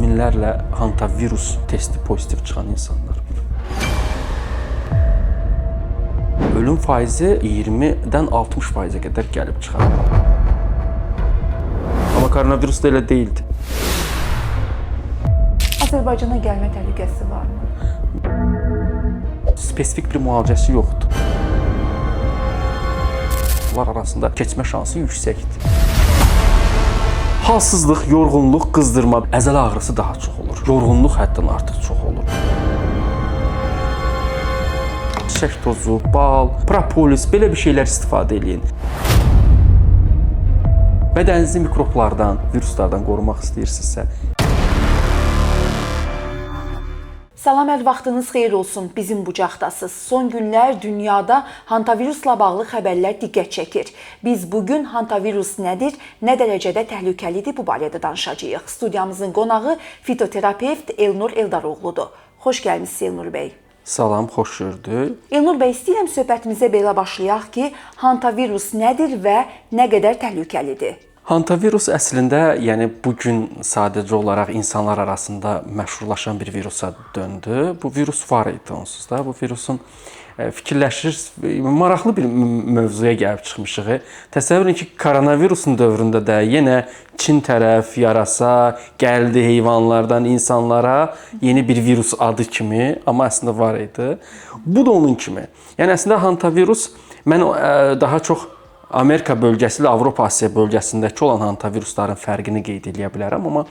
minlərlə hantavirus testi pozitiv çıxan insanlar var. Ölüm faizi 20-dən 60%-ə qədər gəlib çıxar. Amma koronavirus da elə deyildi. Azərbaycana gəlmə təhlükəsi varmı? Spesifik bir müalicəsi yoxdur. Bunlar arasında keçmə şansı yüksəkdir. Halsızlıq, yorğunluq, qızdırma, əzələ ağrısı daha çox olur. Yorğunluq həddən artıq çox olur. Çiçək tozu, bal, propolis, belə bir şeylər istifadə edin. Bədəninizi mikroblardan, viruslardan qorumaq istəyirsinizsə. Salam, hər vaxtınız xeyir olsun. Bizim bucaqdasınız. Son günlər dünyada hantavirusla bağlı xəbərlər diqqət çəkir. Biz bugün hantavirus nədir, nə dərəcədə təhlükəlidir bu barədə danışacağıq. Studiyamızın qonağı fitoterapevt Elnur Eldaroğludur. Xoş gəlmisiniz Elnur bəy. Salam, xoş gördük. Elnur bəy, istəyirəm söhbətimizə belə başlayaq ki, hantavirus nədir və nə qədər təhlükəlidir? Hantavirus əslində, yəni bugün sadəcə olaraq insanlar arasında məşhurlaşan bir virusa döndü. Bu virus var idi onsuz da. Bu virusun maraqlı bir mövzuya gəlib çıxmışıq. Təsəvvür edin ki, koronavirusun dövründə də yenə Çin tərəf yarasa, gəldi heyvanlardan insanlara yeni bir virus adı kimi, amma əslində var idi. Bu da onun kimi. Yəni əslində hantavirus mən daha çox Amerika bölgəsi ilə Avropa Asiya bölgəsindəki olan hantavirusların fərqini qeyd edə bilərəm, amma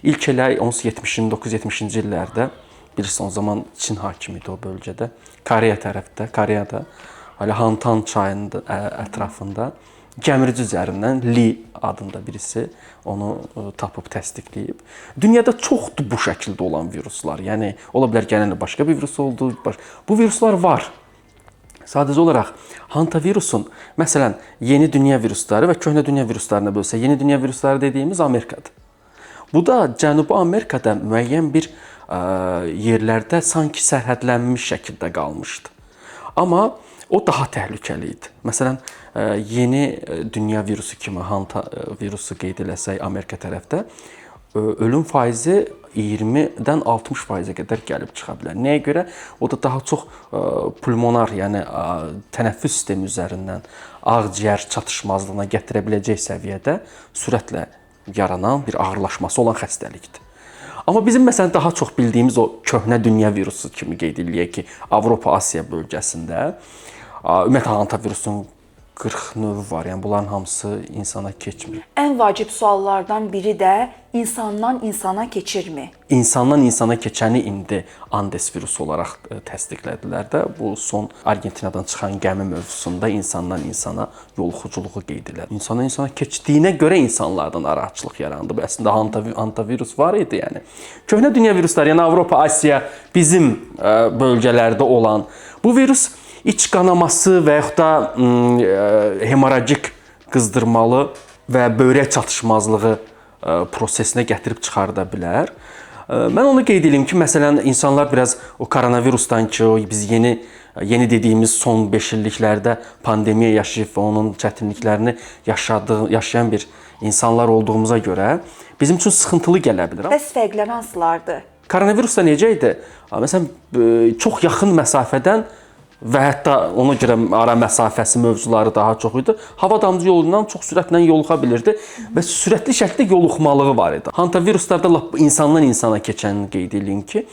ilk elə 1970-ci illərdə bilirsən, o zaman Çin hakimi idi o bölgədə, Koreya tərəfdə, Koreyada hələ Hantan çayının ətrafında gəmirici üzərindən Li adında birisi onu tapıb təsdiqləyib. Dünyada çoxdur bu şəkildə olan viruslar. Yəni ola bilər gələn başqa bir virus oldu. Bu viruslar var. Sadəcə olaraq hantavirusun, məsələn, yeni dünya virusları və köhnə dünya viruslarına bölsə, yeni dünya virusları dediyimiz Amerikadır. Bu da Cənubi Amerikada müəyyən bir yerlərdə sanki sərhədlənmiş şəkildə qalmışdı. Amma o daha təhlükəli idi. Məsələn, yeni dünya virusu kimi hantavirusu qeyd eləsək Amerika tərəfdə, ölüm faizi 20-dən 60%-ə qədər gəlib çıxa bilər. Nəyə görə? O da daha çox pulmonar, yəni tənəffüs sistemi üzərindən ağciyər çatışmazlığına gətirə biləcək səviyyədə sürətlə yaranan bir ağırlaşması olan xəstəlikdir. Amma bizim məsələn daha çox bildiyimiz o köhnə dünya virusu kimi qeyd edilək ki, Avropa Asiya bölgəsində ümumiyyətlə hantavirusun 40 növü var. Yəni bunların hamısı insana keçmir. Ən vacib suallardan biri də insandan insana keçirmi? İnsandan insana keçəni indi Andes virusu olaraq təsdiqlədilər də. Bu son Argentinadan çıxan gəmi mövzusunda insandan insana yoluxuculuğu qeyd edilir. İnsandan insana keçdiyinə görə insanlardan narahatçılıq yarandı. Bu əslində hantavirus var idi, yəni. Köhnə dünya virusları, yəni Avropa, Asiya, bizim bölgələrdə olan bu virus iç qanaması və yaxud da hemorajik qızdırmalı və böyrək çatışmazlığı prosesinə gətirib çıxarda bilər. Mən onu qeyd edeyim ki, məsələn, insanlar biraz o koronavirusdan ki, biz yeni dediyimiz son 5 illiklərdə pandemiya yaşayıb və onun çətinliklərini yaşayan bir insanlar olduğumuza görə bizim üçün sıxıntılı gələ bilər. Bəs fərqlər hansılardır? Koronavirusda necə idi? Məsələn, çox yaxın məsafədən və hətta ona görə ara məsafəsi mövzuları daha çox idi. Hava damcı yolundan çox sürətlə yoluxa bilirdi və sürətli şəkildə yoluxmalığı var idi. Hantaviruslarda insandan insana keçəni qeyd edin ki,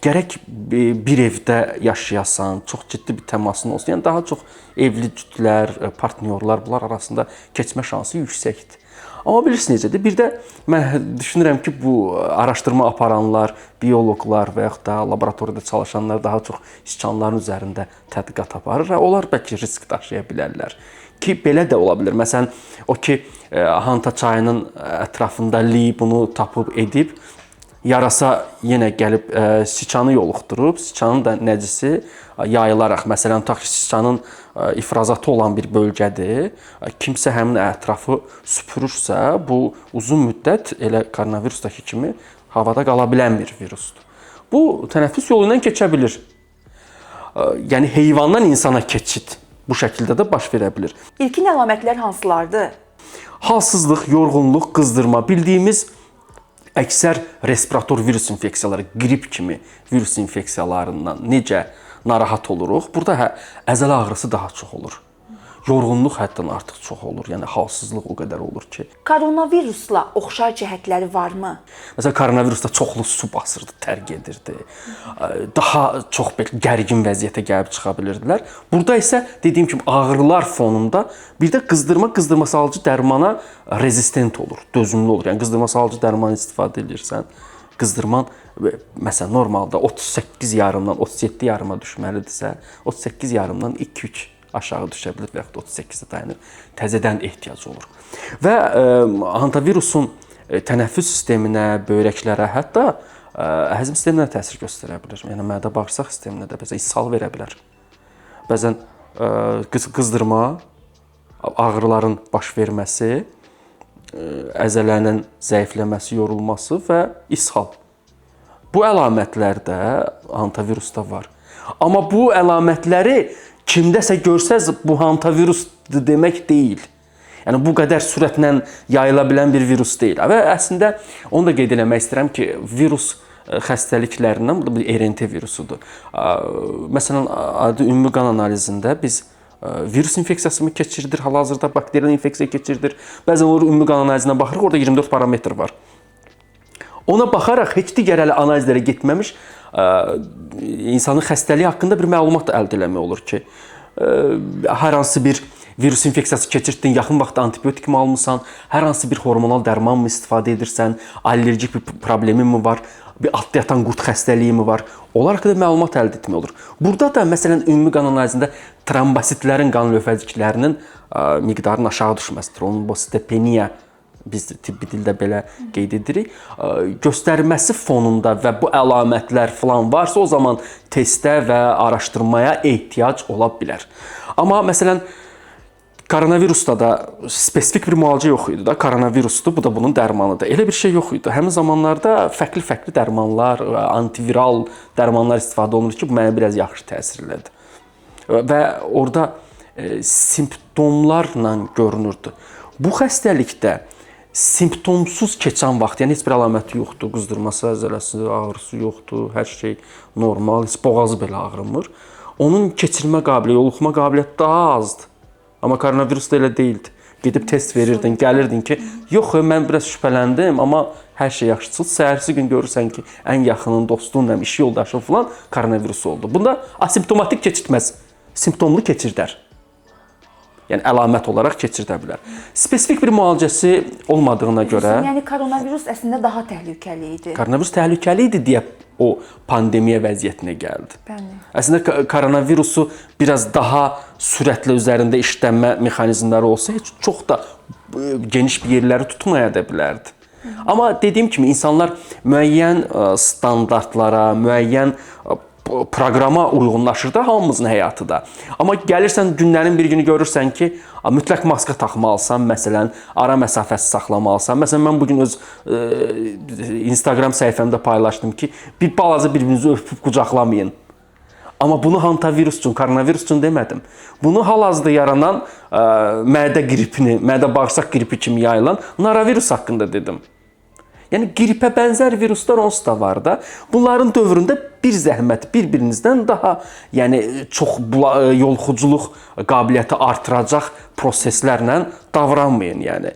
gərək bir evdə yaşayasan, çox ciddi bir təmasın olsun. Yəni daha çox evli cütlər, partnyorlar bunlar arasında keçmə şansı yüksəkdir. Amma bilirsiniz necədir? Bir də mən düşünürəm ki, bu araşdırma aparanlar, bioloqlar və yaxud da laboratoriyada çalışanlar daha çox siçanların üzərində tədqiqat aparır və onlar bəlkə risk daşıya bilərlər. Ki, belə də ola bilər. Məsələn, o ki, Hanta çayının ətrafında Li bunu tapıb edib, yarasa yenə gəlib siçanı yoluxdurub, siçanın da nəcisi yayılaraq, məsələn, tutaq ki, siçanın ifrazatı olan bir bölgədir, kimsə həmin ətrafı süpürürsə, bu uzun müddət elə koronavirusdakı kimi havada qala bilən bir virusdur. Bu, tənəffüs yolu ilə keçə bilir. Yəni, heyvandan insana keçid bu şəkildə də baş verə bilir. İlkin əlamətlər hansılardır? Halsızlıq, yorğunluq, qızdırma, bildiyimiz əksər respirator virus infeksiyaları, qrip kimi virus infeksiyalarından necə narahat oluruq? Burada əzələ ağrısı daha çox olur. Yorğunluq həddən artıq çox olur. Yəni halsızlıq o qədər olur ki. Koronavirusla oxşar cəhətləri varmı? Məsələn, koronavirusda çoxlu su basırdı, tər gedirdi. Daha çox belə gərgin vəziyyətə gəlib çıxa bilirdilər. Burada isə dediyim kimi ağrılar fonunda bir də qızdırmasalcı dərmana rezistent olur, dözümlü olur. Yəni qızdırmasalcı dərman istifadə edirsən, qızdırman məsələn normalda 38 yarımdan 37 yarıma düşməlidirsə, 38 yarımdan 2-3 aşağı düşə bilər və yaxud 38-də dayanır. Təzədən ehtiyac olur. Və hantavirusun tənəffüs sisteminə, böyrəklərə, hətta həzm sisteminə təsir göstərə bilər. Yəni mədə-bağırsaq sisteminə də bəzən ishal verə bilər. Bəzən qızdırma, ağrıların baş verməsi, əzələnin zəifləməsi, yorulması və ishal. Bu əlamətlər də hantavirusda var. Amma bu əlamətləri kimdəsə görsəz bu hantavirusdur demək deyil. Yəni bu qədər sürətlə yayıla bilən bir virus deyil. Və əslində onu da qeyd eləmək istəyirəm ki, virus xəstəliklərindən bu da bir RNT virusudur. Məsələn, adi ümumi qan analizində biz virus infeksiyası mı keçirilir, hal-hazırda bakterial infeksiya keçirilir. Bəzən o ümumi qan analizinə baxırıq, orada 24 parametr var. Ona baxaraq heç digər analizlərə getməmiş insanın xəstəliyi haqqında bir məlumat əldə etmək olur ki, hər hansı bir virus infeksiyası keçirdin, yaxın vaxtda antibiotik mi almısan, hər hansı bir hormonal dərman mı istifadə edirsən, allergik bir problemin mi var, bir altda yatan qurt xəstəliyi mi var, onlar haqqında məlumat əldə etmək olur. Burada da məsələn ümumi qan analizində trombositlərin, qan lövhəciklərinin miqdarının aşağı düşməsi, trombositopeniya biz tibbi dildə belə qeyd edirik. Göstərməsi fonunda və bu əlamətlər falan varsa, o zaman testə və araşdırmaya ehtiyac ola bilər. Amma məsələn, koronavirusda da spesifik bir müalicə yox idi da, koronavirusdur, bu da bunun dərmanıdır. Elə bir şey yox idi. Həmin zamanlarda fərqli dərmanlar, antiviral dərmanlar istifadə olunur ki, bu mənə biraz yaxşı təsir elədi. Və orada simptomlarla görünürdü. Bu xəstəlikdə simptomsuz keçən vaxt, yəni heç bir əlaməti yoxdur, qızdırması, əzələsi, ağrısı yoxdur, hər şey normal, heç boğazı belə ağrımır. Onun keçirmə qabiliyyəti, yoluxma qabiliyyəti daha azdır. Amma koronavirus da elə deyildi. Gedib test verirdin, gəlirdin ki, yox, mən biraz şübhələndim, amma hər şey yaxşıdır. Səhərsi gün görürsən ki, ən yaxının dostunla, iş yoldaşın falan koronavirus oldu. Bunda asimptomatik keçirtməz, simptomlu keçirdər. Yəni əlamət olaraq keçirdə bilər. Spesifik bir müalicəsi olmadığına görə... Yəni koronavirus əslində daha təhlükəli idi. Koronavirus təhlükəli idi deyə o pandemiya vəziyyətinə gəldi. Bəli. Əslində koronavirusu biraz daha sürətlə üzərində işlənmə mexanizmləri olsa, heç çox da geniş bir yerləri tutmaya da bilərdi. Amma dediyim kimi insanlar müəyyən standartlara, müəyyən proqrama uyğunlaşır da hamımızın həyatı da. Amma gəlirsən günlərin bir günü görürsən ki, mütləq maska taxmalısan, məsələn, ara məsafəsi saxlamalısan. Məsələn, mən bugün öz Instagram səhifəmdə paylaşdım ki, bir balaca bir-birinizi öpüb qucaqlamayın. Amma bunu hantavirus üçün, koronavirus üçün demədim. Bunu hal-hazırda yaranan mədə qripini, mədə-bağırsaq qripi kimi yayılan norovirus haqqında dedim. Yəni qripə bənzər viruslar onsuz da var da. Bunların dövründə bir zəhmət bir-birinizdən daha, yəni çox yoluxuculuq qabiliyyəti artıracaq proseslərlə davranmayın, yəni.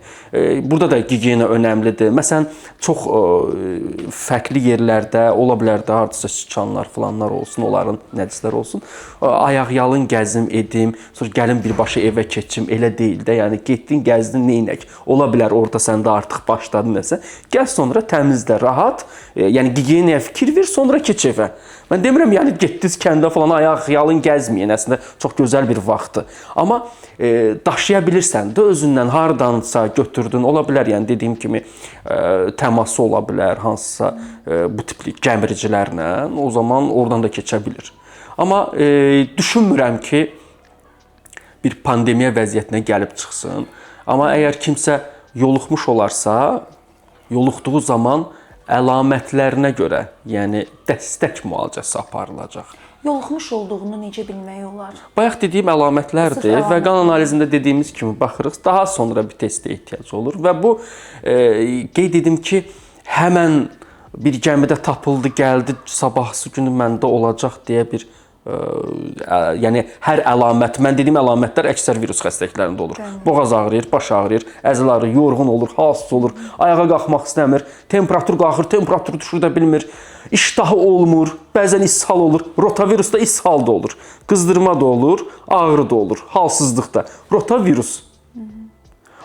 Burada da gigiyena önəmlidir. Məsələn, çox fərqli yerlərdə ola bilər də, hardasa siçanlar falanlar olsun, onların nəcislər olsun. Ayaqyalın gəzim, edim, sonra gəlim birbaşa evə keçim, elə deyil də. Yəni getdin, gəzdin, neynək? Ola bilər orada səndə artıq başladı nəsə. Gəl sonra təmizlə, rahat, yəni gigiyenaya fikir ver, sonra keç evə. Mən demirəm, yəni getdiniz kəndə falan ayaqyalın gəzməyin. Əslində çox gözəl bir vaxtdır. Amma daşıya bilirsən də özündən hardansa götürdün. Ola bilər, yəni dediyim kimi təması ola bilər hansısa bu tipli gəmiricilərlə. O zaman oradan da keçə bilir. Amma düşünmürəm ki, bir pandemiya vəziyyətinə gəlib çıxsın. Amma əgər kimsə yoluxmuş olarsa, yoluxduğu zaman əlamətlərinə görə, yəni dəstək müalicəsi aparılacaq. Yoluxmuş olduğunu necə bilmək olar? Bayaq dediyim əlamətlərdir və qan analizində dediyimiz kimi baxırıq, daha sonra bir testə ehtiyac olur və bu qeyd edim ki, həmən bir gəmidə tapıldı, gəldi, sabahsı günü məndə olacaq deyə bir yəni hər əlamət, mən dediyim əlamətlər əksər virus xəstəliklərində olur. Boğaz ağrıyır, baş ağrıyır, əzəl ağrır, yorğun olur, halsız olur, ayağa qalxmaq istəmir, temperatur qalxır, temperatur düşür də bilmir, iştahı olmur, bəzən ishal olur. Rotavirusda ishal da olur, qızdırma da olur, ağrı da olur, halsızlıq da. Rotavirus.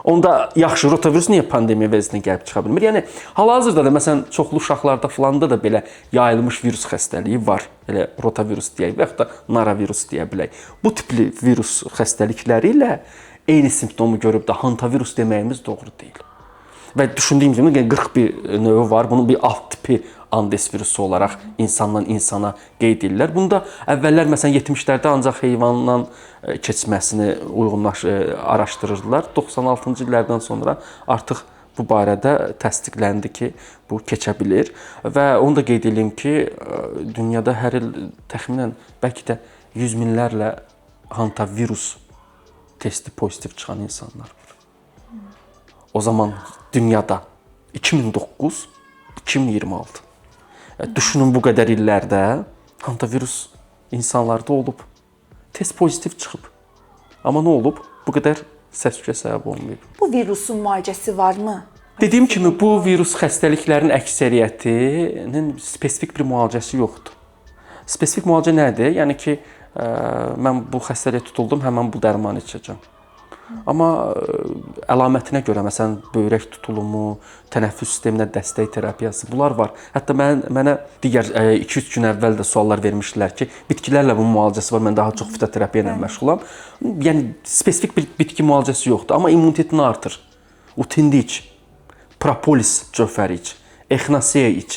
Onda yaxşı, rotavirus niyə pandemiya vəziyyətinə gəlib çıxa bilmir? Yəni hal-hazırda da məsələn çoxlu uşaqlarda falanda da belə yayılmış virus xəstəliyi var. Elə rotavirus deyək və yaxud da naravirus deyə bilək. Bu tipli virus xəstəlikləri ilə eyni simptomu görüb də hantavirus deməyimiz doğru deyil. Və düşündüyüm kimi 41 növü var. Bunun bir alt tipi Andes virusu olaraq insandan insana qeyd edirlər. Bunda əvvəllər məsələn 70-lərdə ancaq heyvandan keçməsini araşdırırdılar. 96-cı illərdən sonra artıq bu barədə təsdiqləndi ki, bu keçə bilir və onu da qeyd edeyim ki, dünyada hər il təxminən bəlkə də 100 minlərlə hantavirus testi pozitiv çıxan insanlar var. O zaman dünyada 2009-2026. Düşünün bu qədər illərdə hantavirus insanlarda olub. Test pozitiv çıxıb. Amma nə olub? Bu qədər səs-küyə səbəb olmayıb. Bu virusun müalicəsi varmı? Dediyim kimi bu virus xəstəliklərin əksəriyyətinin spesifik bir müalicəsi yoxdur. Spesifik müalicə nədir? Yəni ki, mən bu xəstəliyə tutuldum, həmən bu dərmanı içəcəm. Amma əlamətinə görə, məsələn, böyrək tutulumu, tənəffüs sisteminə dəstək terapiyası, bunlar var. Hətta mənə digər 2-3 gün əvvəl də suallar vermişdilər ki, bitkilərlə bunun müalicəsi var, mən daha çox fitoterapiya ilə məşğulam. Yəni, spesifik bir bitki müalicəsi yoxdur, amma immunitetini artır. Utindi iç, propolis cövhəri iç, exnasiya iç.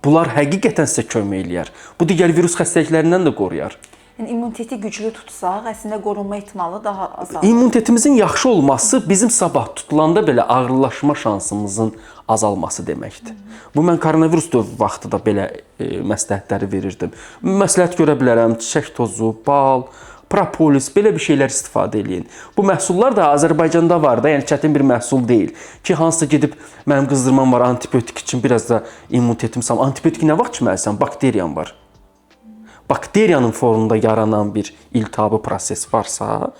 Bunlar həqiqətən sizə kömək eləyər. Bu digər virus xəstəliklərindən də qoruyar. Yəni immuniteti güclü tutsaq, əslində qorunma ehtimalı daha azalır. İmmunitetimizin yaxşı olması bizim sabah tutulanda belə ağırlaşma şansımızın azalması deməkdir. Bu mən koronavirus vaxtı da belə məsləhətləri verirdim. Məsləhət görə bilərəm, çiçək tozu, bal, propolis, belə bir şeylər istifadə eləyin. Bu məhsullar da Azərbaycanda var da, yəni çətin bir məhsul deyil. Ki, hansısa gedib, mənim qızdırmam var, antibiotik üçün biraz da immunitetim sağlam. Antibiotik nə vaxt içməlisən? Bakteriyan var. Bakteriyanın fonunda yaranan bir iltihabı proses varsa,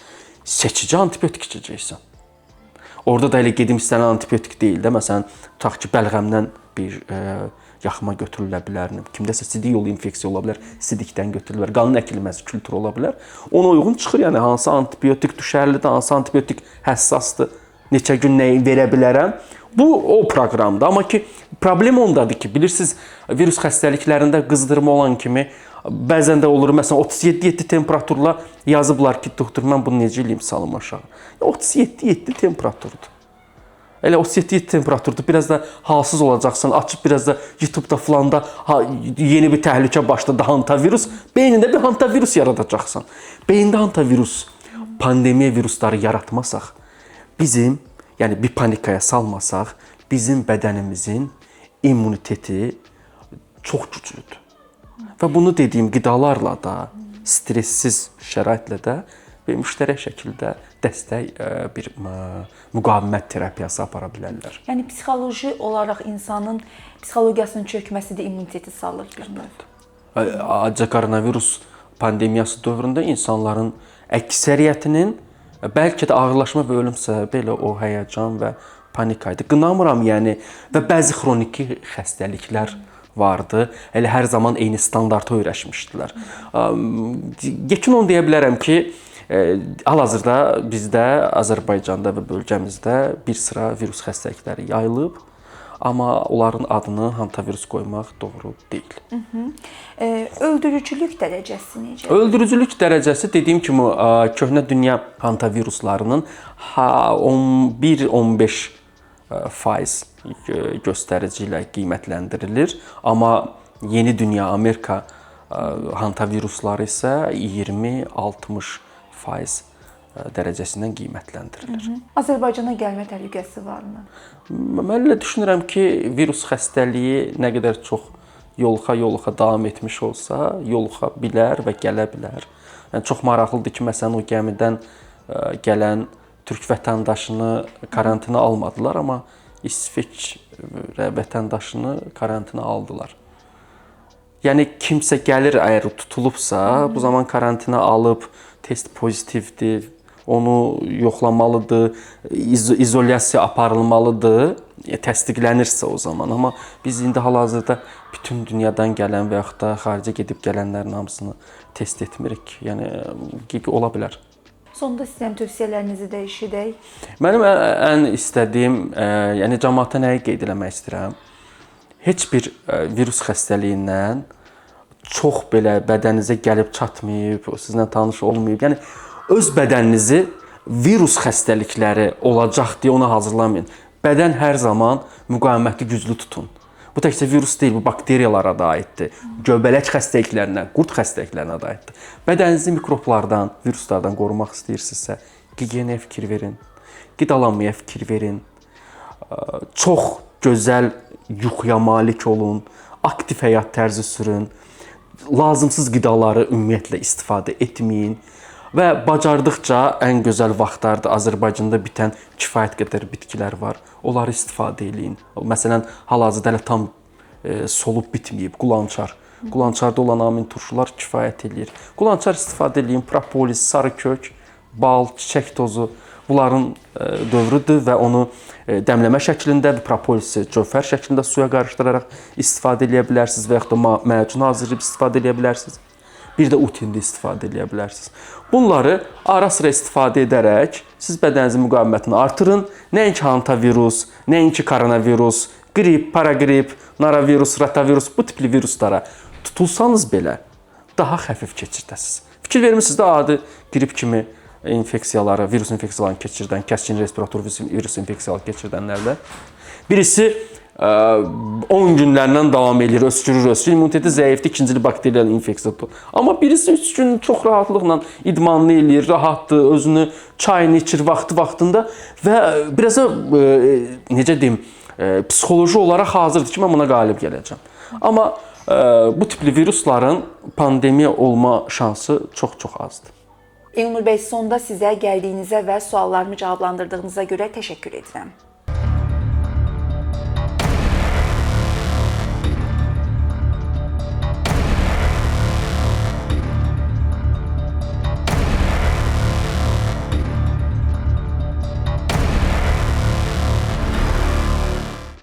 seçici antibiotik içəcəksən. Orada da elə gedim istənilən antibiotik deyil də, məsələn, tutaq ki, bəlğəmdən bir yaxma götürülə bilər, kimdəsə sidik yolu infeksiya ola bilər, sidikdən götürülür, qanın əkilməsi kültürü ola bilər. Ona uyğun çıxır, yəni hansı antibiotik düşərlidir, hansı antibiotik həssasdır, neçə gün nəyi verə bilərəm. Bu o proqramdır. Amma ki, problem ondadır ki, bilirsiniz, virus xəstəliklərində qızdırma olan kimi bəzən də olur, məsələn 37-7 temperaturla yazıblar ki, doktor, mən bunu necə eləyim salım aşağı. 37-7 temperaturdur. Elə 37-7 temperaturdur, biraz da halsız olacaqsan, açıb biraz da YouTube-da filanda yeni bir təhlükə başladı, hantavirus, beynində bir hantavirus yaradacaqsan. Beyində hantavirus, pandemiya virusları yaratmasaq, bizim, yəni bir panikaya salmasaq, bizim bədənimizin immuniteti çox güclüdür. Və bunu dediyim qidalarla da, stressiz şəraitlə də və müştərək şəkildə dəstək bir müqavimət terapiyası apara bilərlər. Yəni psixoloji olaraq insanın psixologiyasının çökməsi də immuniteti salır bir növ. Acı koronavirus pandemiyası dövründə insanların əksəriyyətinin bəlkə də ağırlaşma və ölüm səbəbi elə o həyəcan və panika idi. Qınamıram, yəni, və bəzi xroniki xəstəliklər vardı. Elə hər zaman eyni standarta öyrəşmişdilər. Yekun onu deyə bilərəm ki, hal-hazırda bizdə, Azərbaycanda və bölgəmizdə bir sıra virus xəstəlikləri yayılıb, amma onların adını hantavirus qoymaq doğru deyil. Öldürücülük dərəcəsi necə? Öldürücülük dərəcəsi dediyim kimi köhnə dünya hantaviruslarının 11-15% göstərici ilə qiymətləndirilir. Amma yeni dünya Amerika hantavirusları isə 20-60% dərəcəsindən qiymətləndirilir. Azərbaycana gəlmə təhlükəsi varmı? Mən elə düşünürəm ki, virus xəstəliyi nə qədər çox yoluxa davam etmiş olsa, yoluxa bilər və gələ bilər. Yəni, çox maraqlıdır ki, məsələn, o gəmidən gələn türk vətəndaşını karantinə almadılar, amma İsveç vətəndaşını karantina aldılar. Yəni kimsə gəlir əgər tutulubsa, bu zaman karantina alıb test pozitivdir, onu yoxlamalıdır, izolyasiya aparılmalıdır, təsdiqlənirsə o zaman. Amma biz indi hal-hazırda bütün dünyadan gələn və yaxud da xaricə gedib gələnlərin hamısını test etmirik. Yəni ola bilər. Sonda sizin tövsiyələrinizi də eşidək. Mənim ən istədiyim, yəni cəmaata nəyi qeyd eləmək istəyirəm? Heç bir virus xəstəliyindən çox belə bədəninizə gəlib çatmayıb, sizlə tanış olmayıb. Yəni öz bədəninizi virus xəstəlikləri olacaq deyə ona hazırlamayın. Bədən hər zaman müqaviməti güclü tutun. Bu təkcə virus deyil, bu bakteriyalara da aiddir. Göbələk xəstəliklərinə, qurd xəstəliklərinə də aiddir. Bədəninizi mikroblardan, viruslardan qorumaq istəyirsinizsə, gigiyenaya fikir verin, qidalanmaya fikir verin. Çox gözəl yuxuya malik olun, aktiv həyat tərzi sürün. Lazımsız qidaları ümumiyyətlə istifadə etməyin və bacardıqca ən gözəl vaxtlarda Azərbaycanda bitən kifayət qədər bitkilər var. Onları istifadə eləyin. Məsələn, hal-hazırda hələ tam solub bitməyib qulançar. Qulançarda olan amin turşular kifayət eləyir. Qulançar istifadə eləyin, propolis, sarı kök, bal, çiçək tozu bunların dövrüdür və onu dəmləmə şəklində, propolisi cövhər şəklində suya qarışdıraraq istifadə edə bilərsiniz və yaxud da macun hazırlayıb istifadə edə bilərsiniz. Bir də utində istifadə edə bilərsiniz. Bunları ara-sıra istifadə edərək siz bədəninizin müqavimətini artırın. Nəinki hantavirus, nəinki koronavirus, qrip, paraqrip, naravirus, rotavirus bu tipli viruslara tutulsanız belə daha xəfif keçirdəsiniz. Fikir vermisiniz də adi qrip kimi infeksiyaları, virus infeksiyalarını keçirdən, kəskin respirator virus infeksiyaları keçirdənlərdə birisi 10 günlərdən davam edir, öskürür, immuniteti zəifdir, ikincili bakterial infeksiyadır. Amma birisi 3 gün çox rahatlıqla idmanlı eləyir, rahatdır, özünü çayını içir vaxtında və biraz da necə deyim, psixoloji olaraq hazırdır ki, mən buna qalib gələcəm. Amma bu tipli virusların pandemiya olma şansı çox azdır. Elnur bəy, sonda sizə gəldiyinizə və suallarımı cavablandırdığınıza görə təşəkkür edirəm.